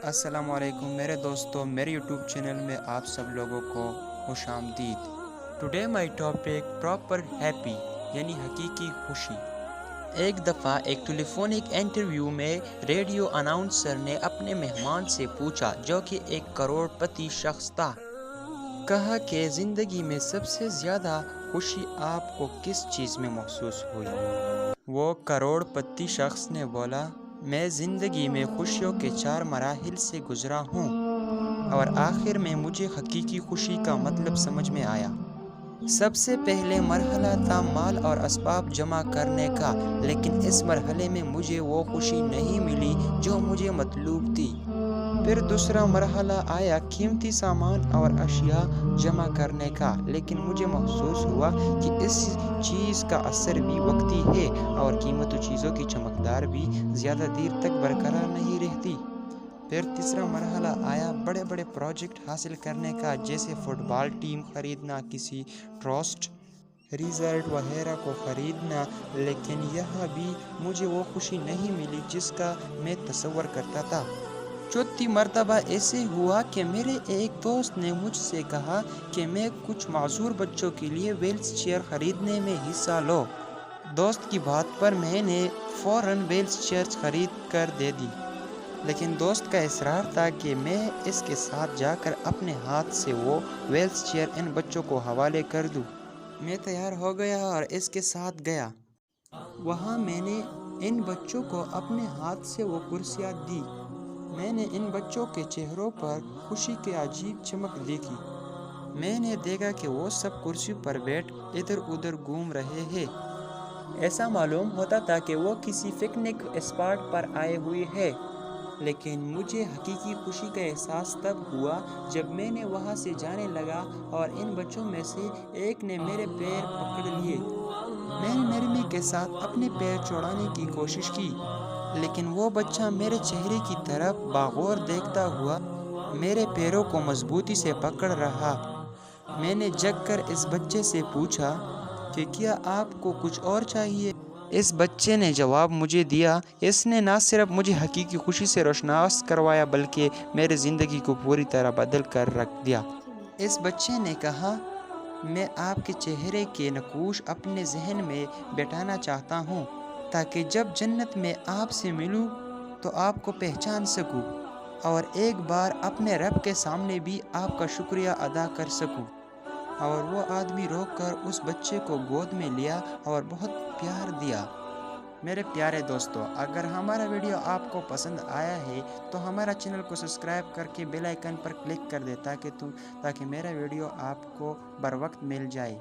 السلام علیکم میرے دوستوں، میرے یوٹیوب چینل میں آپ سب لوگوں کو خوش آمدید۔ Today my topic proper happy یعنی حقیقی خوشی۔ ایک دفعہ ایک ٹیلی فونک انٹرویو میں ریڈیو اناؤنسر نے اپنے مہمان سے پوچھا جو کہ ایک کروڑ پتی شخص تھا، کہا کہ زندگی میں سب سے زیادہ خوشی آپ کو کس چیز میں محسوس ہوئی؟ وہ کروڑ پتی شخص نے بولا، میں زندگی میں خوشیوں کے 4 مراحل سے گزرا ہوں اور آخر میں مجھے حقیقی خوشی کا مطلب سمجھ میں آیا۔ سب سے پہلے مرحلہ تھا مال اور اسباب جمع کرنے کا، لیکن اس مرحلے میں مجھے وہ خوشی نہیں ملی جو مجھے مطلوب تھی۔ پھر دوسرا مرحلہ آیا قیمتی سامان اور اشیاء جمع کرنے کا، لیکن مجھے محسوس ہوا کہ اس چیز کا اثر بھی وقتی ہے اور قیمتی چیزوں کی چمکدار بھی زیادہ دیر تک برقرار نہیں رہتی۔ پھر تیسرا مرحلہ آیا بڑے بڑے پروجیکٹ حاصل کرنے کا، جیسے فٹ بال ٹیم خریدنا، کسی ٹرسٹ ریزلٹ وغیرہ کو خریدنا، لیکن یہاں بھی مجھے وہ خوشی نہیں ملی جس کا میں تصور کرتا تھا۔ چوتھی مرتبہ ایسے ہوا کہ میرے ایک دوست نے مجھ سے کہا کہ میں کچھ معذور بچوں کے لیے ویل چیئر خریدنے میں حصہ لو۔ دوست کی بات پر میں نے فوراً ویل چیئر خرید کر دے دی، لیکن دوست کا اصرار تھا کہ میں اس کے ساتھ جا کر اپنے ہاتھ سے وہ ویل چیئر ان بچوں کو حوالے کر دوں۔ میں تیار ہو گیا اور اس کے ساتھ گیا۔ وہاں میں نے ان بچوں کو اپنے ہاتھ سے وہ کرسیاں دی۔ میں نے ان بچوں کے چہروں پر خوشی کی عجیب چمک دیکھی۔ میں نے دیکھا کہ وہ سب کرسی پر بیٹھ ادھر ادھر گھوم رہے ہیں۔ ایسا معلوم ہوتا تھا کہ وہ کسی پکنک اسپاٹ پر آئے ہوئے ہیں، لیکن مجھے حقیقی خوشی کا احساس تب ہوا جب میں نے وہاں سے جانے لگا اور ان بچوں میں سے ایک نے میرے پیر پکڑ لیے۔ میں نے نرمی کے ساتھ اپنے پیر چھڑانے کی کوشش کی، لیکن وہ بچہ میرے چہرے کی طرف باغور دیکھتا ہوا میرے پیروں کو مضبوطی سے پکڑ رہا۔ میں نے جھک کر اس بچے سے پوچھا کہ کیا آپ کو کچھ اور چاہیے؟ اس بچے نے جواب مجھے دیا۔ اس نے نہ صرف مجھے حقیقی خوشی سے روشناس کروایا بلکہ میری زندگی کو پوری طرح بدل کر رکھ دیا۔ اس بچے نے کہا، میں آپ کے چہرے کے نقوش اپنے ذہن میں بٹھانا چاہتا ہوں تاکہ جب جنت میں آپ سے ملوں تو آپ کو پہچان سکوں اور ایک بار اپنے رب کے سامنے بھی آپ کا شکریہ ادا کر سکوں۔ اور وہ آدمی رو کر اس بچے کو گود میں لیا اور بہت پیار دیا۔ میرے پیارے دوستو، اگر ہمارا ویڈیو آپ کو پسند آیا ہے تو ہمارا چینل کو سبسکرائب کر کے بیل آئیکن پر کلک کر دیں تاکہ میرا ویڈیو آپ کو بر وقت مل جائے۔